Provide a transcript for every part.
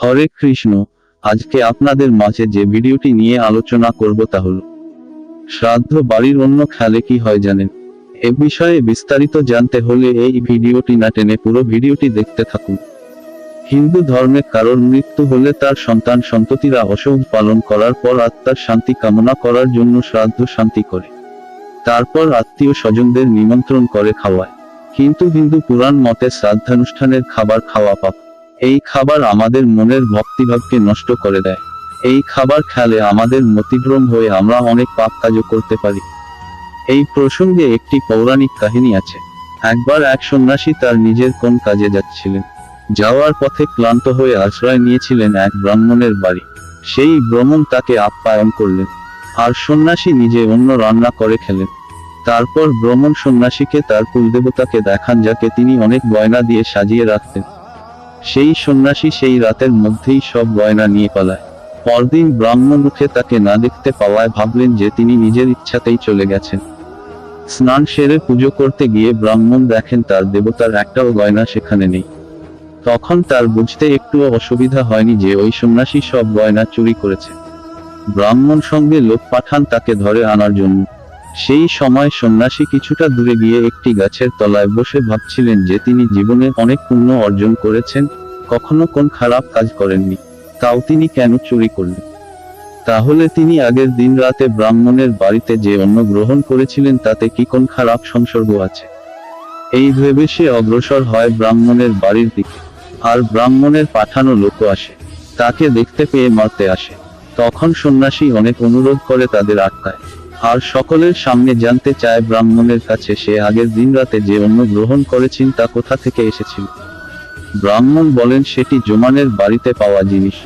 হরে কৃষ্ণ। আজকে আপনাদের মাঝে যে ভিডিওটি নিয়ে আলোচনা করব তা হল শ্রাদ্ধ বাড়ির অন্য খেলে কি হয় জানেন? এ বিষয়ে বিস্তারিত জানতে হলে এই ভিডিওটি না টেনে পুরো ভিডিওটি দেখতে থাকুন। হিন্দু ধর্মে কারোর মৃত্যু হলে তার সন্তান সন্ততিরা অসৌচ পালন করার পর আত্মার শান্তি কামনা করার জন্য শ্রাদ্ধ শান্তি করে, তারপর আত্মীয় স্বজনদের নিমন্ত্রণ করে খাওয়ায়। কিন্তু হিন্দু পুরাণ মতে শ্রাদ্ধানুষ্ঠানের খাবার খাওয়া পাপ। এই খাবার আমাদের মনের ভক্তিভাবকে নষ্ট করে দেয়। এই খাবার খেলে আমাদের মতিভ্রম হয়ে আমরা অনেক পাপ কাজও করতে পারি। এই প্রসঙ্গে একটি পৌরাণিক কাহিনী আছে। একবার এক সন্ন্যাসী তার নিজের কোন কাজে যাচ্ছিলেন। যাওয়ার পথে ক্লান্ত হয়ে আশ্রয় নিয়েছিলেন এক ব্রাহ্মণের বাড়ি। সেই ব্রাহ্মণ তাকে আপ্যায়ন করলেন, আর সন্ন্যাসী নিজে অন্ন রান্না করে খেলেন। তারপর ব্রাহ্মণ সন্ন্যাসীকে তার কুলদেবতাকে দেখান, যাকে তিনি অনেক গয়না দিয়ে সাজিয়ে রাখতেন। সেই সন্ন্যাসী সেই রাতের মধ্যেই সব গয়না নিয়ে পালায়। পরদিন ব্রাহ্মণ উঠে তাকে না দেখতে পাওয়ায় ভাবলেন যে তিনি নিজের ইচ্ছাতেই চলে গেছেন। স্নান সেরে পুজো করতে গিয়ে ব্রাহ্মণ দেখেন তার দেবতার একটাও গয়না সেখানে নেই। তখন তার বুঝতে একটুও অসুবিধা হয়নি যে ওই সন্ন্যাসী সব গয়না চুরি করেছে। ব্রাহ্মণ সঙ্গে লোক পাঠান তাকে ধরে আনার জন্য। সেই সময় সন্ন্যাসী কিছুটা দূরে গিয়ে একটি গাছের তলায় বসে ভাবছিলেন যে তিনি জীবনে অনেক পুণ্য অর্জন করেছেন, কখনো কোন খারাপ কাজ করেননি, তাও তিনি কেন চুরি করলেন? তাহলে তিনি আগের দিন রাতে ব্রাহ্মণের বাড়িতে যে অন্ন গ্রহণ করেছিলেন তাতে কি কোন খারাপ সংসর্গ আছে? এই ভেবে সে অগ্রসর হয় ব্রাহ্মণের বাড়ির দিকে। আর ব্রাহ্মণের পাঠানো লোকও আসে, তাকে দেখতে পেয়ে মারতে আসে। তখন সন্ন্যাসী অনেক অনুরোধ করে তাদের আটকায়, আর সকলের সামনে জানতে চায় ব্রাহ্মণের কাছে সে আগের দিন রাতে যে অন্ন গ্রহণ করেছেন তা কোথা থেকে এসেছিল। ব্রাহ্মণ বলেন সেটি জমানের বাড়িতে পাওয়া জিনিস,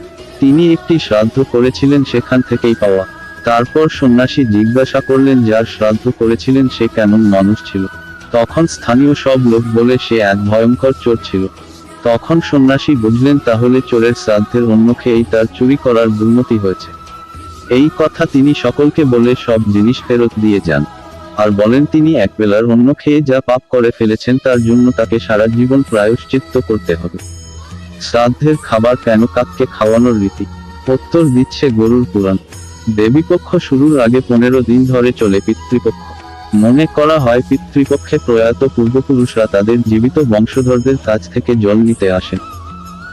তিনি একটি শ্রাদ্ধ করেছিলেন সেখান থেকেই পাওয়া। তারপর সন্ন্যাসী জিজ্ঞাসা করলেন যার শ্রাদ্ধ করেছিলেন সে কেমন মানুষ ছিল। তখন স্থানীয় সব লোক বলে সে এক ভয়ঙ্কর চোর ছিল। তখন সন্ন্যাসী বুঝলেন তাহলে চোরের শ্রাদ্ধের অন্ন খেয়েই তার চুরি করার দুর্মতি হয়েছে। এই কথা তিনি সকলকে বলে সব জিনিস ফেরত দিয়ে যান, আর বলেন তিনি একবেলার অন্ন খেয়ে যা পাপ করে ফেলেছেন তার জন্য তাকে সারা জীবন প্রায়শ্চিত্ত করতে হবে। শ্রাদ্ধের খাবার কেন কাককে খাওয়ানোর রীতি? উত্তর দিচ্ছে গরুর পুরাণ। দেবীপক্ষ শুরুর আগে 15 দিন ধরে চলে পিতৃপক্ষ। মনে করা হয় পিতৃপক্ষে প্রয়াত পূর্বপুরুষরা তাদের জীবিত বংশধরদের কাছ থেকে জল নিতে আসেন,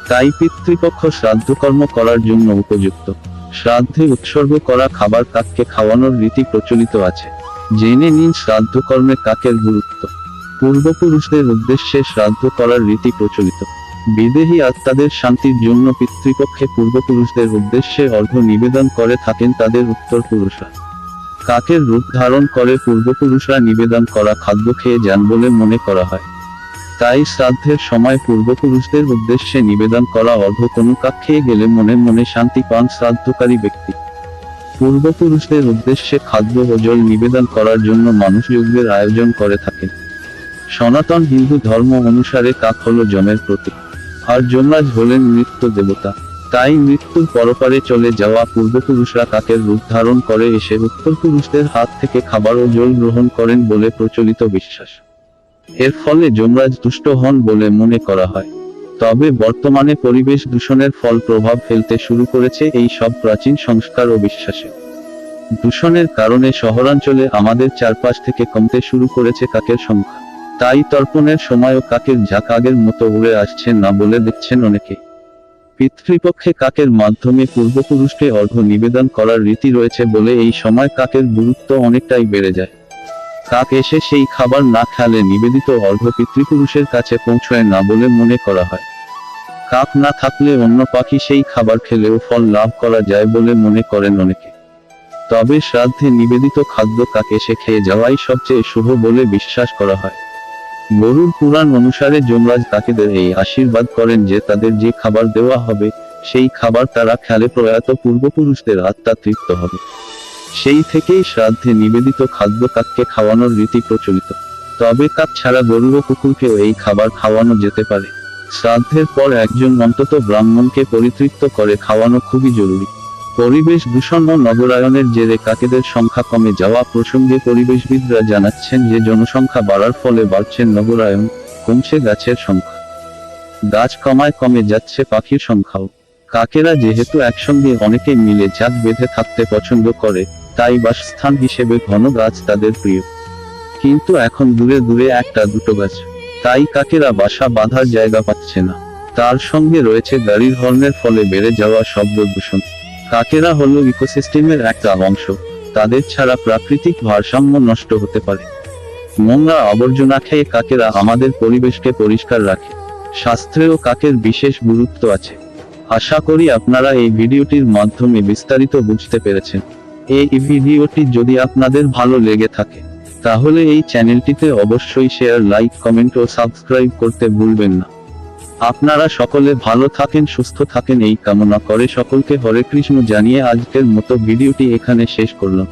তাই পিতৃপক্ষ শ্রাদ্ধকর্ম করার জন্য উপযুক্ত। শ্রাদ্ধে উৎসর্গ করা খাবার কাককে খাওয়ানোর রীতি প্রচলিত আছে। জেনে নিন শ্রাদ্ধকর্মে কাকের গুরুত্ব। পূর্বপুরুষদের উদ্দেশ্যে শ্রাদ্ধ করার রীতি প্রচলিত। বিদেহী আত্মাদের শান্তির জন্য পিতৃপক্ষে পূর্বপুরুষদের উদ্দেশ্যে অর্ঘ্য নিবেদন করে থাকেন তাদের উত্তরপুরুষরা। কাকের রূপ ধারণ করে পূর্বপুরুষরা নিবেদন করা খাদ্য খেয়ে যান বলে মনে করা হয়। তাই শ্রাদ্ধের সময় পূর্বপুরুষদের উদ্দেশ্যে নিবেদন করা অর্ঘ্য কোনো কাক খেয়ে গেলে মনে মনে শান্তি পান শ্রাদ্ধকারী ব্যক্তি। পূর্বপুরুষদের উদ্দেশ্যে খাদ্য ও জল নিবেদন করার জন্য মানুষ যজ্ঞের আয়োজন করে থাকেন। সনাতন হিন্দু ধর্ম অনুসারে কাক হল যমের প্রতীক, আর যমরাজ হলেন মৃত্যু দেবতা। তাই মৃত্যুর পরপারে চলে যাওয়া পূর্বপুরুষরা কাকের রূপ ধারণ করে এসে উত্তরপুরুষদের হাত থেকে খাবার ও জল গ্রহণ করেন বলে প্রচলিত বিশ্বাস। এর ফলে যমরাজ তুষ্ট হন বলে মনে করা হয়। তবে বর্তমানে পরিবেশ দূষণের ফল প্রভাব ফেলতে শুরু করেছে এই সব প্রাচীন সংস্কার ও বিশ্বাসে। দূষণের কারণে শহরাঞ্চলে আমাদের চারপাশ থেকে কমতে শুরু করেছে কাকের সংখ্যা। তাই তর্পণের সময়ও কাকের ঝাঁক আগের মতো উড়ে আসছে না বলে দেখছেন অনেকে। পিতৃপক্ষে কাকের মাধ্যমে পূর্বপুরুষকে অর্ঘ্য নিবেদন করার রীতি রয়েছে বলে এই সময় কাকের গুরুত্ব অনেকটাই বেড়ে যায়। কাক এসে সেই খাবার না খেলে নিবেদিত অর্ঘ্য পিতৃপুরুষের কাছে পৌঁছয় না বলে মনে করা হয়। কাক না থাকলে অন্য পাখি সেই খাবার খেলেও ফল লাভ করা যায় বলে মনে করেন অনেকে। তবে শ্রাদ্ধে নিবেদিত খাদ্য কাক এসে খেয়ে যাওয়াই সবচেয়ে শুভ বলে বিশ্বাস করা হয়। গরুর পুরাণ অনুসারে যমরাজ কাকেদের এই আশীর্বাদ করেন যে তাদের যে খাবার দেওয়া হবে সেই খাবার তারা খেলে প্রয়াত পূর্বপুরুষদের আত্মা তৃপ্ত হবে। সেই থেকেই শ্রাদ্ধে নিবেদিত খাদ্য কাককে খাওয়ানোর রীতি প্রচলিত। তবে কাক ছাড়া গরু ও কুকুরকেও এই খাবার খাওয়ানো যেতে পারে। শ্রাদ্ধের পর একজন অন্তত ব্রাহ্মণকে পরিতৃপ্ত করে খাওয়ানো খুবই জরুরি। পরিবেশ দূষণ ও নগরায়নের জেরে কাকেদের সংখ্যা কমে যাওয়া প্রসঙ্গে পরিবেশবিদরা জানাচ্ছেন যে জনসংখ্যা বাড়ার ফলে বাড়ছে নগরায়ন, কমছে গাছের সংখ্যা। গাছ কমায় কমে যাচ্ছে পাখির সংখ্যাও। কাকেরা যেহেতু একসঙ্গে অনেকে মিলে জাত বেঁধে থাকতে পছন্দ করে, তাই বাসস্থান হিসেবে ঘন গাছ তাদের প্রিয়। কিন্তু এখন দূরে দূরে একটা দুটো গাছ, তাই কাকেরা বাসা বাঁধার জায়গা পাচ্ছে না। তার সঙ্গে রয়েছে গাড়ির হর্নের ফলে বেড়ে যাওয়া শব্দ দূষণ। কাকেরা হলো ইকোসিস্টেমের একটা অংশ, তাদের ছাড়া প্রাকৃতিক ভারসাম্য নষ্ট হতে পারে। নোংরা আবর্জনা খেয়ে কাকেরা আমাদের পরিবেশকে পরিষ্কার রাখে। শাস্ত্রেও কাকের বিশেষ গুরুত্ব আছে। আশা করি আপনারা এই ভিডিওটির মাধ্যমে বিস্তারিত বুঝতে পেরেছেন। এই ভিডিওটি যদি আপনাদের ভালো লেগে থাকে, তাহলে এই চ্যানেলটিতে অবশ্যই শেয়ার, লাইক, কমেন্ট ও সাবস্ক্রাইব করতে ভুলবেন না। আপনারা সকলে ভালো থাকেন, সুস্থ থাকেন এই কামনা করে সকলকে হরে কৃষ্ণ জানিয়ে আজকের মতো ভিডিওটি এখানে শেষ করলাম।